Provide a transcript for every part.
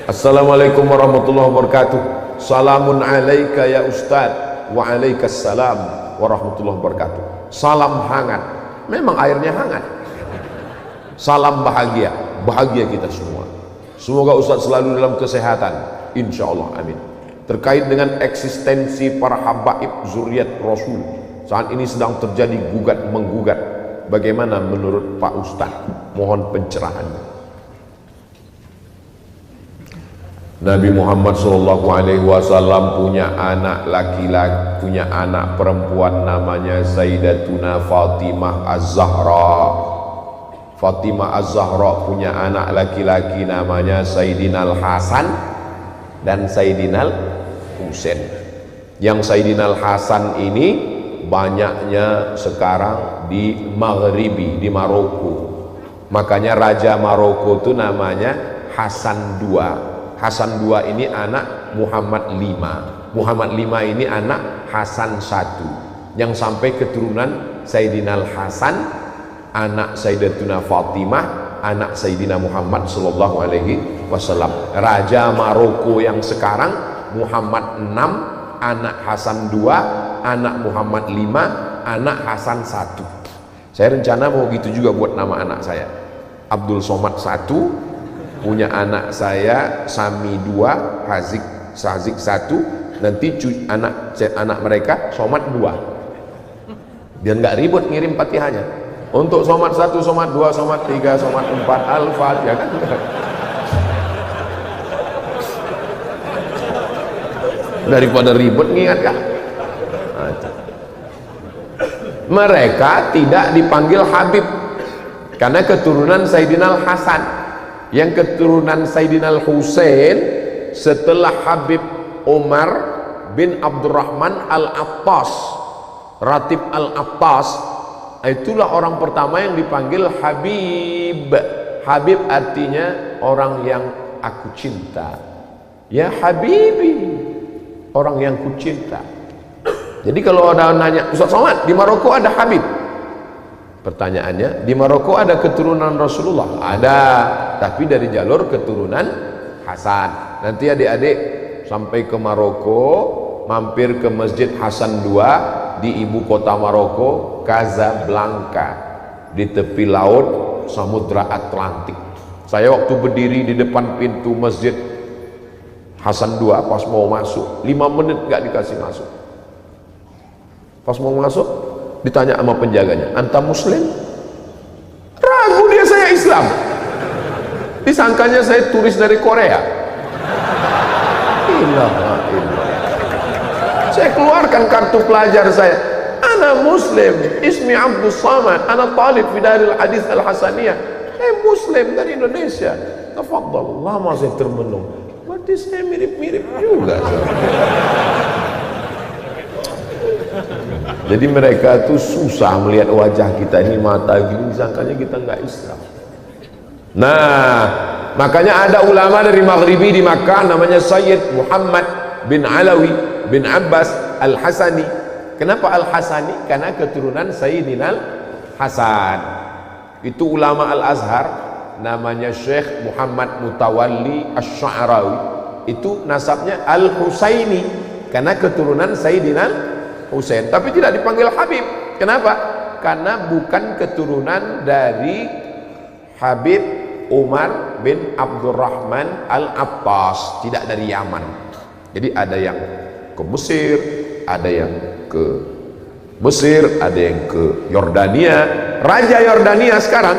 Assalamualaikum warahmatullahi wabarakatuh. Salamun alaika ya Ustaz. Wa alaikassalam warahmatullahi wabarakatuh. Salam hangat. Memang airnya hangat. Salam bahagia. Bahagia kita semua. Semoga Ustaz selalu dalam kesehatan, insya Allah, amin. Terkait dengan eksistensi para habaib zuriat Rasul, saat ini sedang terjadi gugat menggugat. Bagaimana menurut Pak Ustaz? Mohon pencerahannya. Nabi Muhammad SAW punya anak laki-laki, punya anak perempuan namanya Sayyidatuna Fatimah Az-Zahra. Fatimah Az-Zahra punya anak laki-laki namanya Sayyidinal Hasan dan Sayyidinal Husain. Yang Sayyidinal Hasan ini banyaknya sekarang di Maghribi, di Maroko. Makanya Raja Maroko itu namanya Hasan II. Hasan II ini anak Muhammad V. Muhammad V ini anak Hasan I, yang sampai keturunan Sayyidina Hasan, anak Sayyidatuna Fatimah, anak Sayyidina Muhammad sallallahu alaihi wasallam. Raja Maroko yang sekarang Muhammad VI, anak Hasan II, anak Muhammad V, anak Hasan I. Saya rencana mau gitu juga buat nama anak saya. Abdul Somad I, punya anak saya Sami 2, Sazik 1, nanti anak mereka Somad 2. Biar nggak ribut ngirim Fatihahnya. Untuk Somad 1, Somad 2, Somad 3, Somad 4, Al-Fatihah kan. Daripada ribut ngingatkan. Mereka tidak dipanggil Habib karena keturunan Sayyidina Hasan. Yang keturunan Sayyidina Husain setelah Habib Umar bin Abdurrahman Al-Attas, Ratib Al-Attas, itulah orang pertama yang dipanggil Habib. Habib artinya orang yang aku cinta. Ya Habibi, orang yang ku cinta. Jadi kalau ada nanya, Ustaz Somad, di Maroko ada Habib? Pertanyaannya, di Maroko ada keturunan Rasulullah? Ada, tapi dari jalur keturunan Hasan. Nanti adik-adik sampai ke Maroko, mampir ke Masjid Hasan II di ibu kota Maroko, Casablanca, di tepi laut Samudra Atlantik. Saya waktu berdiri di depan pintu Masjid Hasan II, pas mau masuk 5 menit gak dikasih masuk. Pas mau masuk ditanya sama penjaganya, anta muslim? Ragu dia, saya Islam. Disangkanya saya turis dari Korea. Saya keluarkan kartu pelajar saya, ana muslim, ismi Abdul Samad, ana talib fi Darul Hadis Al-Hasaniyah. Saya muslim dari Indonesia. Tafadhal. Lama saya termenung, berarti saya mirip-mirip juga. Jadi mereka tuh susah melihat wajah kita ini, mata gini, sangkanya kita nggak Islam. Nah, makanya ada ulama dari Maghribi di Makkah namanya Sayyid Muhammad bin Alawi bin Abbas Al-Hasani. Kenapa Al-Hasani? Karena keturunan Sayyidina Hasan. Itu ulama Al-Azhar namanya Syekh Muhammad Mutawalli Asy-Sya'rawi. Itu nasabnya Al-Husaini karena keturunan Sayyidina Husain, tapi tidak dipanggil Habib. Kenapa? Karena bukan keturunan dari Habib Umar bin Abdurrahman Al-Attas, tidak dari Yaman. Jadi ada yang ke Mesir, ada yang ke Mesir, ada yang ke Yordania. Raja Yordania sekarang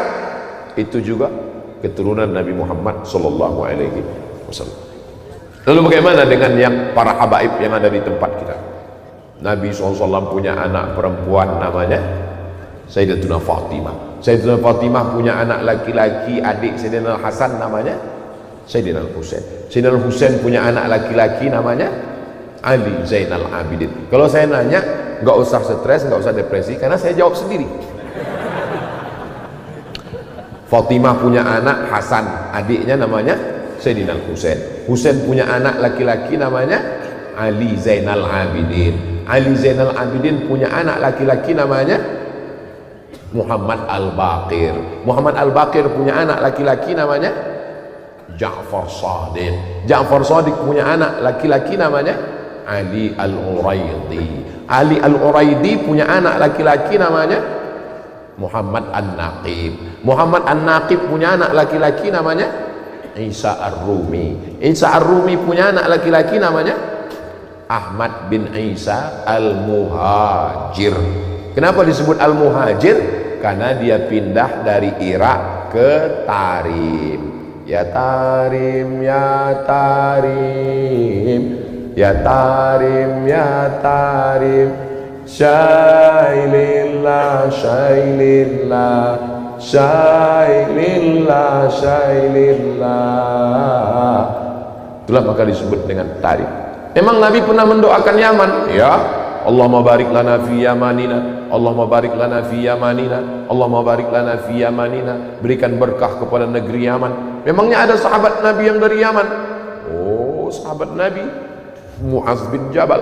itu juga keturunan Nabi Muhammad sallallahu alaihi wasallam. Lalu bagaimana dengan yang para habaib yang ada di tempat kita? Nabi SAW punya anak perempuan namanya Sayyidatuna Fatimah. Sayyidatuna Fatimah punya anak laki-laki, adik Sayyidina Hasan namanya Sayyidina Husain. Sayyidina Husain punya anak laki-laki namanya Ali Zainal Abidin. Kalau saya nanya, nggak usah stres, nggak usah depresi, karena saya jawab sendiri. Fatimah punya anak Hasan, adiknya namanya Sayyidina Husain. Husain punya anak laki-laki namanya Ali Zainal Abidin. Ali Zainal Abidin punya anak laki-laki namanya Muhammad Al-Baqir. Muhammad Al-Baqir punya anak laki-laki namanya Ja'far Shadiq. Ja'far Shadiq punya anak laki-laki namanya Ali Al-Uraidi. Ali Al-Uraidi punya anak laki-laki namanya Muhammad An-Naqib. Muhammad An-Naqib punya anak laki-laki namanya Isa Ar-Rumi. Isa Ar-Rumi punya anak laki-laki namanya Ahmad bin Isa Al-Muhajir. Kenapa disebut Al-Muhajir? Karena dia pindah dari Irak ke Tarim. Ya Tarim, ya Tarim, ya Tarim, ya Tarim, Syailillah, Syailillah, Syailillah, Syailillah. Itulah maka disebut dengan Tarim. Memang Nabi pernah mendoakan Yaman, ya Allahumma barik lana fi yamanina, Allahumma barik lana fi yamanina, Allahumma barik lana fi yamanina. Berikan berkah kepada negeri Yaman. Memangnya ada sahabat Nabi yang dari Yaman? Oh, sahabat Nabi Mu'adz bin Jabal,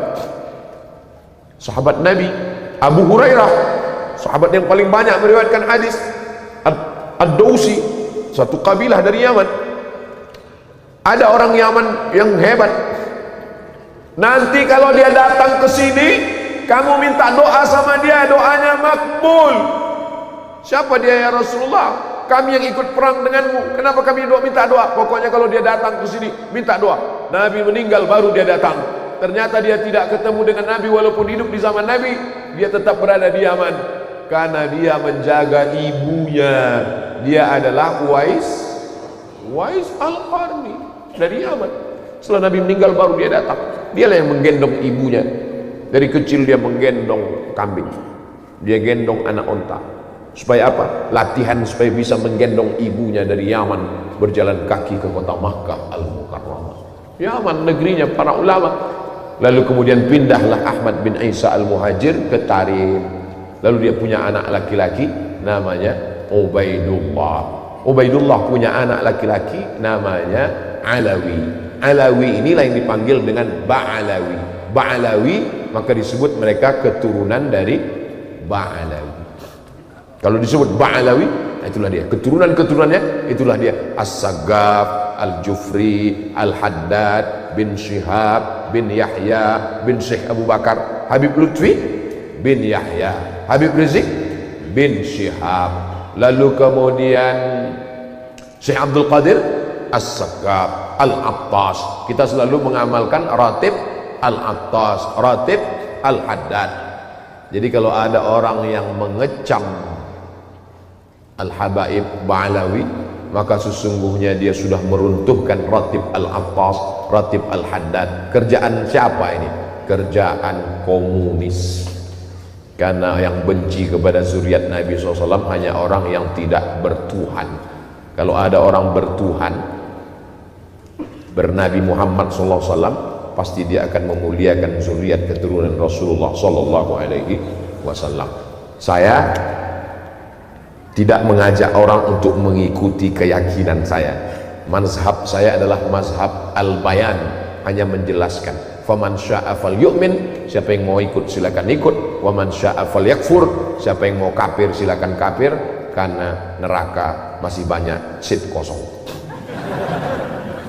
sahabat Nabi Abu Hurairah, sahabat yang paling banyak meriwayatkan hadis. Ad-Dausi, satu kabilah dari Yaman. Ada orang Yaman yang hebat. Nanti kalau dia datang ke sini, kamu minta doa sama dia, doanya makbul. Siapa dia ya Rasulullah? Kami yang ikut perang denganmu. Kenapa kami minta doa? Pokoknya kalau dia datang ke sini, minta doa. Nabi meninggal baru dia datang. Ternyata dia tidak ketemu dengan Nabi walaupun hidup di zaman Nabi. Dia tetap berada di Yaman karena dia menjaga ibunya. Dia adalah Uwais Al-Qarni dari Yaman. Setelah Nabi meninggal baru dia datang. Dialah yang menggendong ibunya. Dari kecil dia menggendong kambing, dia gendong anak onta. Supaya apa? Latihan supaya bisa menggendong ibunya dari Yaman, berjalan kaki ke kota Makkah Al-Mukarramah. Yaman negerinya para ulama. Lalu kemudian pindahlah Ahmad bin Isa Al-Muhajir ke Tarim. Lalu dia punya anak laki-laki namanya Ubaidullah. Ubaidullah punya anak laki-laki namanya Alawi. Alawi inilah yang dipanggil dengan Ba'alawi. Ba'alawi maka disebut mereka keturunan dari Ba'alawi. Kalau disebut Ba'alawi, itulah dia keturunan-keturunannya, itulah dia As-Saggaf, Al-Jufri, Al-Haddad bin Syihab bin Yahya bin Syekh Abu Bakar, Habib Lutfi bin Yahya, Habib Rizik bin Syihab. Lalu kemudian Syekh Abdul Qadir As-Saggaf, Al-Attas. Kita selalu mengamalkan Ratib Al-Attas, Ratib Al-Haddad. Jadi kalau ada orang yang mengecam Al-Habaib Ba'alawi, maka sesungguhnya dia sudah meruntuhkan Ratib Al-Attas, Ratib Al-Haddad. Kerjaan siapa ini? Kerjaan komunis. Karena yang benci kepada zuriat Nabi SAW hanya orang yang tidak bertuhan. Kalau ada orang bertuhan, bernabi Muhammad SAW, pasti dia akan memuliakan zuriat keturunan Rasulullah SAW. Saya tidak mengajak orang untuk mengikuti keyakinan saya. Mazhab saya adalah mazhab al-bayan, hanya menjelaskan. Faman syaa falyu'min, siapa yang mau ikut silakan ikut. Wa man syaa falyakfur, siapa yang mau kafir silakan kafir, karena neraka masih banyak seat kosong.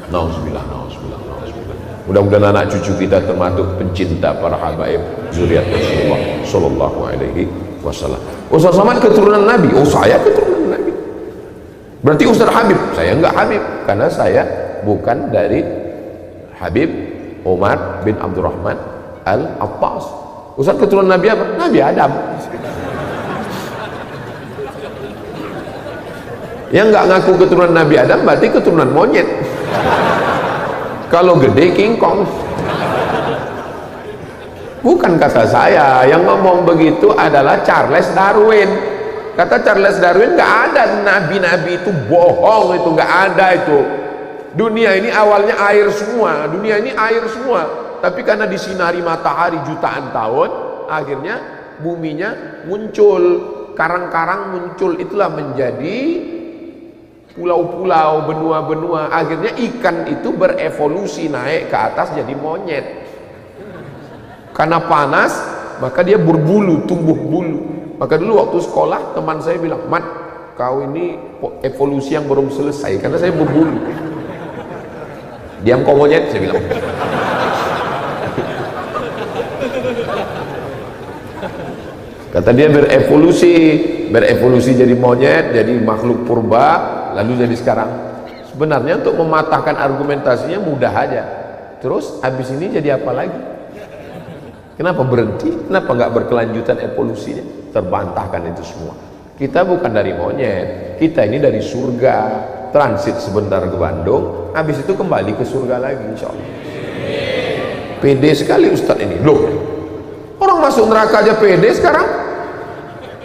Nauzubillah, nauzubillah, nauzubillah. Mudah-mudahan anak cucu kita termasuk pencinta para habaib zuriat Rasulullah sallallahu alaihi wasallam. Ustaz Somad keturunan Nabi. Oh, saya keturunan Nabi. Berarti Ustaz Habib. Saya enggak Habib karena saya bukan dari Habib Umar bin Abdurrahman Al-Attas. Ustaz keturunan Nabi apa? Nabi Adam. Yang enggak ngaku keturunan Nabi Adam berarti keturunan monyet. Kalau gede King Kong. Bukan kata saya, yang ngomong begitu adalah Charles Darwin. Kata Charles Darwin, nggak ada nabi-nabi itu, bohong itu, nggak ada itu. Dunia ini awalnya air semua, dunia ini air semua. Tapi karena disinari matahari jutaan tahun, akhirnya buminya muncul, karang-karang muncul, itulah menjadi pulau-pulau, benua-benua. Akhirnya ikan itu berevolusi naik ke atas jadi monyet. Karena panas, maka dia berbulu, tumbuh bulu. Maka dulu waktu sekolah, teman saya bilang, Mat, kau ini evolusi yang belum selesai, karena saya berbulu. Diam kau monyet, saya bilang. Kata dia berevolusi jadi monyet, jadi makhluk purba, lalu jadi sekarang. Sebenarnya untuk mematahkan argumentasinya mudah aja. Terus habis ini jadi apa lagi? Kenapa berhenti? Kenapa nggak berkelanjutan evolusinya? Terbantahkan itu semua. Kita bukan dari monyet, kita ini dari surga. Transit sebentar ke Bandung, habis itu kembali ke surga lagi, insya Allah. Pede sekali Ustadz ini. Loh, orang masuk neraka aja pede sekarang.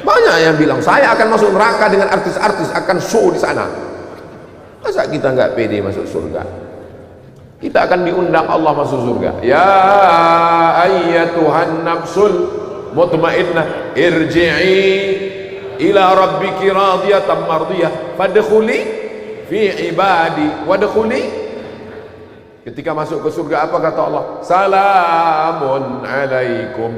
Banyak yang bilang saya akan masuk neraka dengan artis-artis, akan show di sana. Masa kita nggak pede masuk surga? Kita akan diundang Allah masuk surga. Ya ayyatuhan nafsul mutmainnah irji'i ila rabbiki radiyatan mardiyah fadkhuli fi ibadi wadkhuli. Ketika masuk ke surga apa kata Allah? Salamun alaikum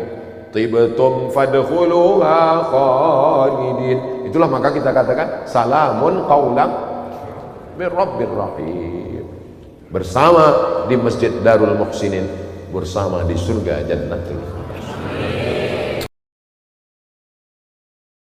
tibtum fadkhuluha khalidin. Itulah maka kita katakan salamun qaulan min rabbir rahim. Bersama di Masjid Darul Muhsinin, bersama di surga Jannatul